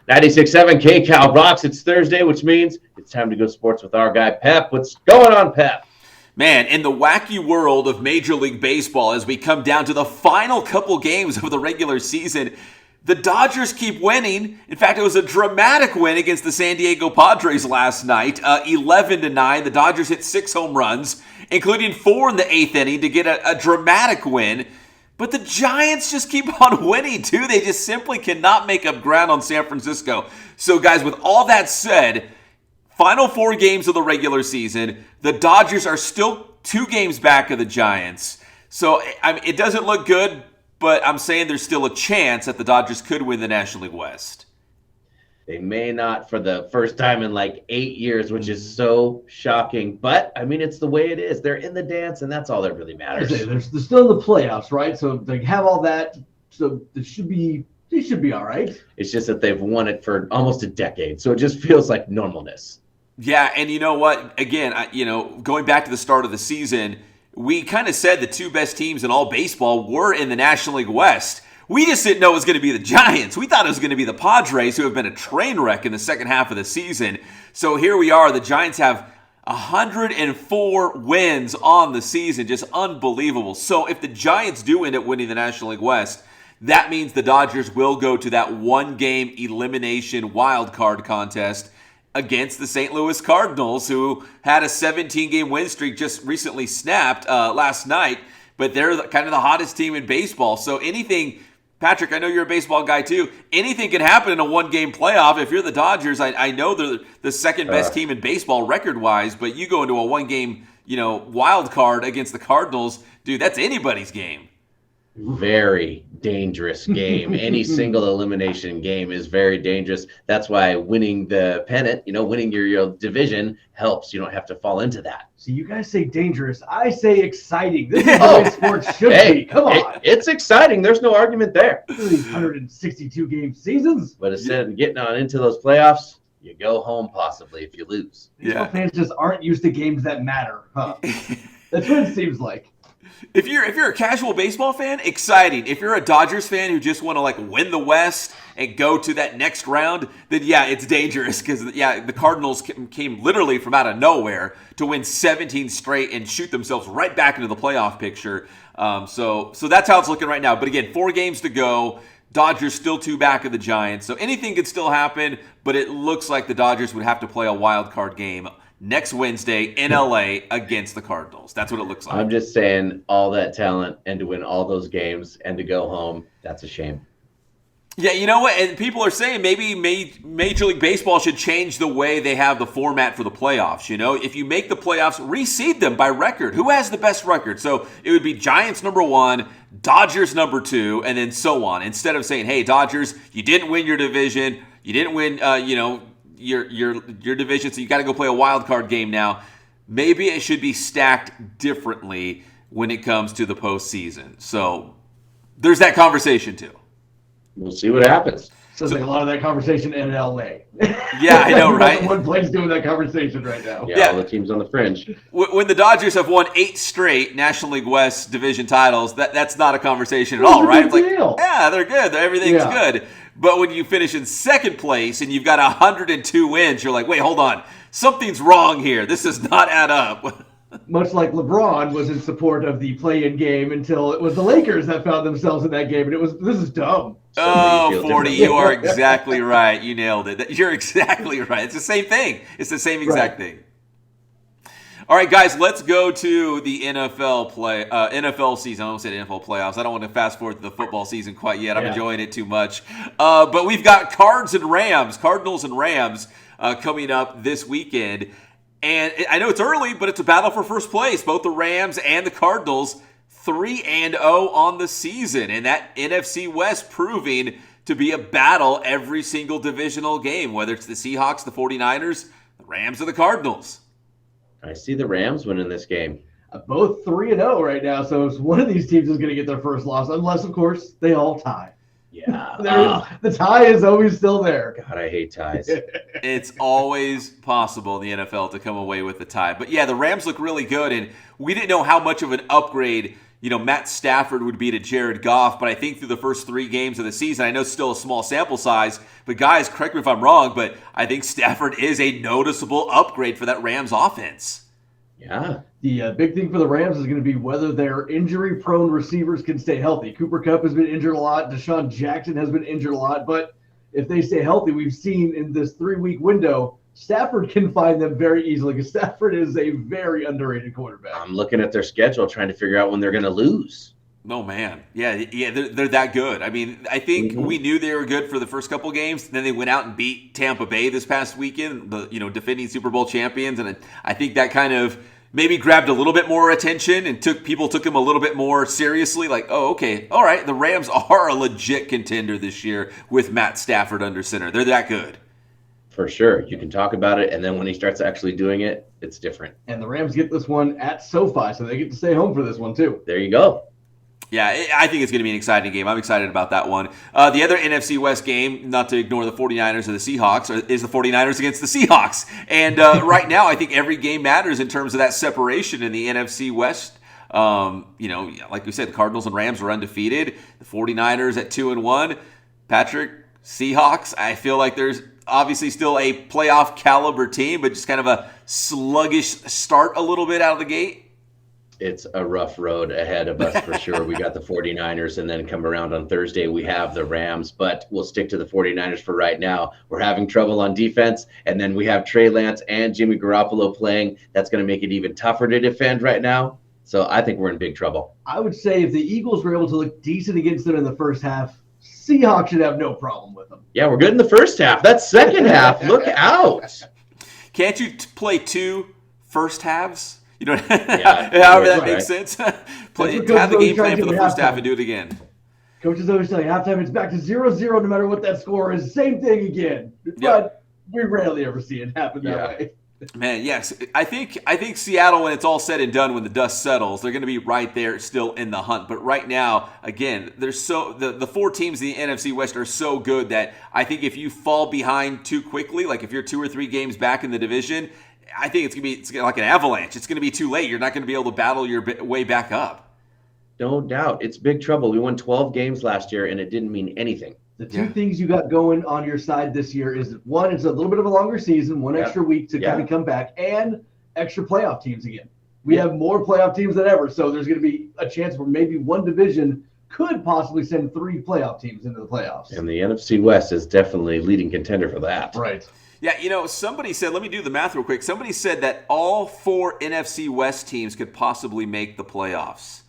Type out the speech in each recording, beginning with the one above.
96.7 KCAL rocks. It's Thursday, which means it's time to go sports with our guy, Pep. What's going on, Pep? Man, in the wacky world of Major League Baseball, as we come down to the final couple games of the regular season, the Dodgers keep winning. In fact, it was a dramatic win against the San Diego Padres last night, 11-9. The Dodgers hit 6 home runs, including 4 in the 8th inning to get a dramatic win. But the Giants just keep on winning, too. They just simply cannot make up ground on San Francisco. So, guys, with all that said, final 4 games of the regular season, the Dodgers are still 2 games back of the Giants. So, it doesn't look good, but I'm saying there's still a chance that the Dodgers could win the National League West. They may not for the first time in like 8 years, which is so shocking. But, it's the way it is. They're in the dance, and that's all that really matters. They're still in the playoffs, right? So they have all that. So they should be all right. It's just that they've won it for almost a decade. So it just feels like normalness. Yeah, and you know what? Again, going back to the start of the season, we kind of said the 2 best teams in all baseball were in the National League West. We just didn't know it was going to be the Giants. We thought it was going to be the Padres, who have been a train wreck in the second half of the season. So here we are. The Giants have 104 wins on the season. Just unbelievable. So if the Giants do end up winning the National League West, that means the Dodgers will go to that 1-game elimination wild card contest against the St. Louis Cardinals, who had a 17-game win streak just recently snapped last night. But they're kind of the hottest team in baseball. So anything, Patrick, I know you're a baseball guy too. Anything can happen in a 1-game playoff. If you're the Dodgers, I know they're the second best team in baseball record-wise, but you go into a 1-game, wild card against the Cardinals, dude, that's anybody's game. Very dangerous game. Any single elimination game is very dangerous. That's why winning the pennant, winning your division helps. You don't have to fall into that. So you guys say dangerous. I say exciting. This is the way sports should be. Come on. It's exciting. There's no argument there. These 162 game seasons. But instead of getting on into those playoffs, you go home possibly if you lose. Baseball fans just aren't used to games that matter. Huh? That's what it seems like. If you're a casual baseball fan, exciting. If you're a Dodgers fan who just want to win the West and go to that next round, then it's dangerous because the Cardinals came literally from out of nowhere to win 17 straight and shoot themselves right back into the playoff picture. So that's how it's looking right now. But again, 4 games to go. Dodgers still 2 back of the Giants. So anything could still happen, but it looks like the Dodgers would have to play a wild card game next Wednesday in LA against the Cardinals. That's what it looks like. I'm just saying, all that talent and to win all those games and to go home, that's a shame. Yeah, you know what? And people are saying maybe Major League Baseball should change the way they have the format for the playoffs. If you make the playoffs, reseed them by record. Who has the best record? So it would be Giants number 1, Dodgers number 2, and then so on. Instead of saying, hey, Dodgers, you didn't win your division. You didn't win, your division, so you got to go play a wild card game now. Maybe it should be stacked differently when it comes to the postseason. So there's that conversation too. We'll see what happens. Sounds like a lot of that conversation in LA. Yeah, I know, right? One place doing that conversation right now. Yeah, all the teams on the fringe. When the Dodgers have won 8 straight National League West division titles, that's not a conversation at all, right? It's like, yeah, they're good. Everything's good. But when you finish in second place and you've got 102 wins, you're like, wait, hold on. Something's wrong here. This does not add up. Much like LeBron was in support of the play-in game until it was the Lakers that found themselves in that game. And this is dumb. Oh, 40, you are exactly right. You nailed it. You're exactly right. It's the same thing. It's the same exact thing. All right, guys, let's go to the NFL season. I almost said NFL playoffs. I don't want to fast forward to the football season quite yet. I'm enjoying it too much. But we've got Cardinals and Rams coming up this weekend. And I know it's early, but it's a battle for first place. Both the Rams and the Cardinals 3-0 on the season. And that NFC West proving to be a battle every single divisional game, whether it's the Seahawks, the 49ers, the Rams, or the Cardinals. I see the Rams winning this game. Both 3-0 right now, so if one of these teams is going to get their first loss, unless, of course, they all tie. Yeah. The tie is always still there. God, I hate ties. It's always possible in the NFL to come away with the tie. But yeah, the Rams look really good, and we didn't know how much of an upgrade, Matt Stafford would be to Jared Goff, but I think through the first 3 games of the season, I know it's still a small sample size, but guys, correct me if I'm wrong, but I think Stafford is a noticeable upgrade for that Rams offense. Yeah. The big thing for the Rams is going to be whether their injury-prone receivers can stay healthy. Cooper Kupp has been injured a lot. Deshaun Jackson has been injured a lot. But if they stay healthy, we've seen in this 3-week window, Stafford can find them very easily because Stafford is a very underrated quarterback. I'm looking at their schedule, trying to figure out when they're going to lose. Oh, man. Yeah, they're that good. I mean, I think we knew they were good for the first couple games. Then they went out and beat Tampa Bay this past weekend, the defending Super Bowl champions. And I think that kind of maybe grabbed a little bit more attention and people took them a little bit more seriously. Like, oh, okay, all right, the Rams are a legit contender this year with Matt Stafford under center. They're that good. For sure. You can talk about it, and then when he starts actually doing it, it's different. And the Rams get this one at SoFi, so they get to stay home for this one too. There you go. Yeah, I think it's going to be an exciting game. I'm excited about that one. The other NFC West game, not to ignore the 49ers or the Seahawks, is the 49ers against the Seahawks. And right now, I think every game matters in terms of that separation in the NFC West. Like we said, the Cardinals and Rams are undefeated. The 49ers at 2-1. Patrick, Seahawks, I feel like there's obviously still a playoff caliber team, but just kind of a sluggish start a little bit out of the gate. It's a rough road ahead of us for sure. We got the 49ers, and then come around on Thursday, we have the Rams, but we'll stick to the 49ers for right now. We're having trouble on defense, and then we have Trey Lance and Jimmy Garoppolo playing. That's going to make it even tougher to defend right now. So I think we're in big trouble. I would say if the Eagles were able to look decent against them in the first half, Seahawks should have no problem with them. Yeah, we're good in the first half. That's second half. Look out. Can't you play 2 first halves? However that makes sense. Have the game plan for the first half and do it again. Coaches always tell you halftime it's back to 0-0 no matter what that score is. Same thing again. But we rarely ever see it happen that way. Man, yes. I think Seattle, when it's all said and done, when the dust settles, they're going to be right there still in the hunt. But right now, again, the 4 teams in the NFC West are so good that I think if you fall behind too quickly, like if you're 2 or 3 games back in the division, I think it's like an avalanche. It's going to be too late. You're not going to be able to battle your way back up. No doubt. It's big trouble. We won 12 games last year, and it didn't mean anything. The 2 things you got going on your side this year is, one, it's a little bit of a longer season, 1 extra week to kind of come back, and extra playoff teams again. We have more playoff teams than ever, so there's going to be a chance where maybe one division could possibly send 3 playoff teams into the playoffs. And the NFC West is definitely leading contender for that. Right. Yeah, somebody said, let me do the math real quick. Somebody said that all 4 NFC West teams could possibly make the playoffs.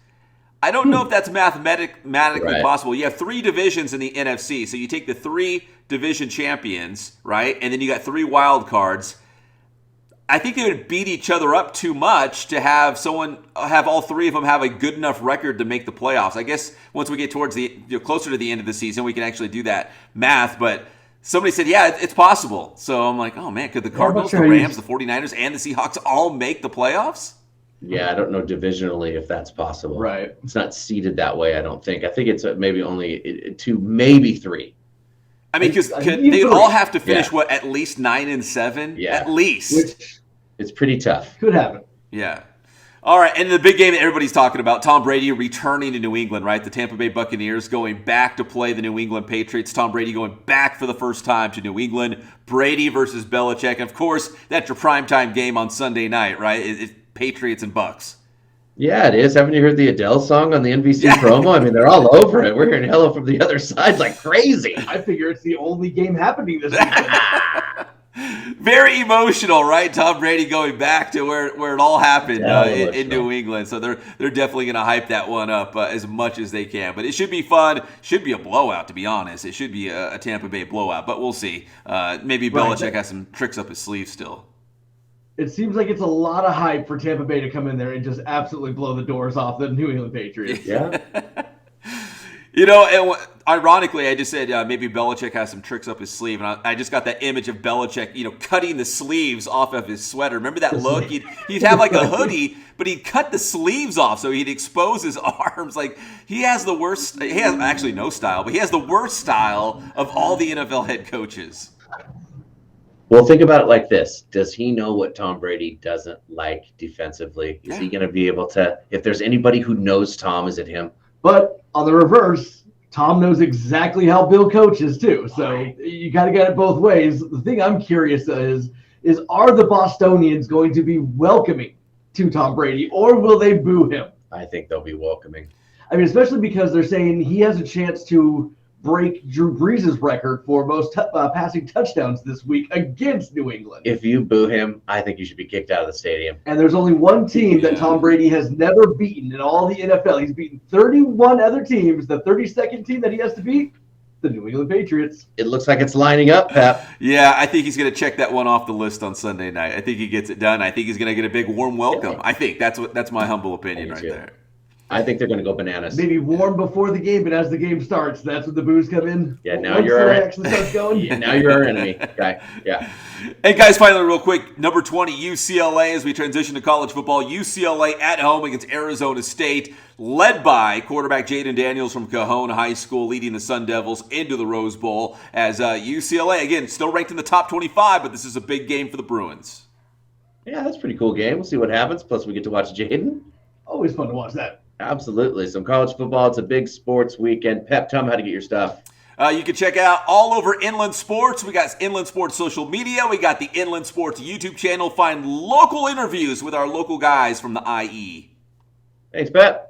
I don't know if that's mathematically possible. You have 3 divisions in the NFC, so you take the 3 division champions, right, and then you got 3 wild cards. I think they would beat each other up too much to have all 3 of them have a good enough record to make the playoffs. I guess once we get towards closer to the end of the season, we can actually do that math, but somebody said, yeah, it's possible. So I'm like, oh, man, could the Cardinals, the Rams, the 49ers, and the Seahawks all make the playoffs? Yeah, I don't know divisionally if that's possible. Right. It's not seeded that way, I don't think. I think it's maybe only 2, maybe 3. I mean, because they all have to finish, at least 9-7? Yeah. At least. Which it's pretty tough. could happen. Yeah. All right, and the big game that everybody's talking about, Tom Brady returning to New England, right? The Tampa Bay Buccaneers going back to play the New England Patriots. Tom Brady going back for the first time to New England. Brady versus Belichick. And, of course, that's your primetime game on Sunday night, right? It's Patriots and Bucks. Yeah, it is. Haven't you heard the Adele song on the NBC promo? I mean, they're all over it. We're hearing hello from the other side like crazy. I figure it's the only game happening this weekend. Very emotional, right? Tom Brady going back to where it all happened in New England. So they're definitely going to hype that one up as much as they can. But it should be fun. Should be a blowout, to be honest. It should be a Tampa Bay blowout. But we'll see. Maybe Belichick has some tricks up his sleeve still. It seems like it's a lot of hype for Tampa Bay to come in there and just absolutely blow the doors off the New England Patriots. Yeah. And ironically, I just said maybe Belichick has some tricks up his sleeve, and I just got that image of Belichick, cutting the sleeves off of his sweater. Remember that look? He'd have like a hoodie, but he'd cut the sleeves off so he'd expose his arms. Like he has the worst. He has actually no style, but he has the worst style of all the NFL head coaches. Well, think about it like this. Does he know what Tom Brady doesn't like defensively? Is he Yeah. going to be able to, if there's anybody who knows Tom, is it him? But on the reverse, Tom knows exactly how Bill coaches too. So Right. you got to get it both ways. The thing I'm curious is are the Bostonians going to be welcoming to Tom Brady, or will they boo him? I think they'll be welcoming. I mean, especially because they're saying he has a chance to break Drew Brees' record for most passing touchdowns this week against New England. If you boo him, I think you should be kicked out of the stadium. And there's only one team that Yeah. Tom Brady has never beaten in all the NFL. He's beaten 31 other teams. The 32nd team that he has to beat, the New England Patriots. It looks like it's lining up, Pep. Yeah, I think he's going to check that one off the list on Sunday night. I think he gets it done. I think he's going to get a big warm welcome. Yeah. I think that's my humble opinion right too. there. I think they're going to go bananas. Maybe warm before the game, but as the game starts, that's when the boos come in. Yeah, now Once you're the our- action starts going. Yeah, now you're our enemy, guy. Yeah. And guys, finally, real quick, number 20, UCLA, as we transition to college football. UCLA at home against Arizona State, led by quarterback Jaden Daniels from Cajon High School, leading the Sun Devils into the Rose Bowl. As UCLA, again, still ranked in the top 25, but this is a big game for the Bruins. Yeah, that's a pretty cool game. We'll see what happens. Plus, we get to watch Jaden. Always fun to watch that. Absolutely. Some college football. It's a big sports weekend. Pep, tell them how to get your stuff. You can check out all over Inland Sports. We got Inland Sports social media. We got the Inland Sports YouTube channel. Find local interviews with our local guys from the IE. Thanks, Pep.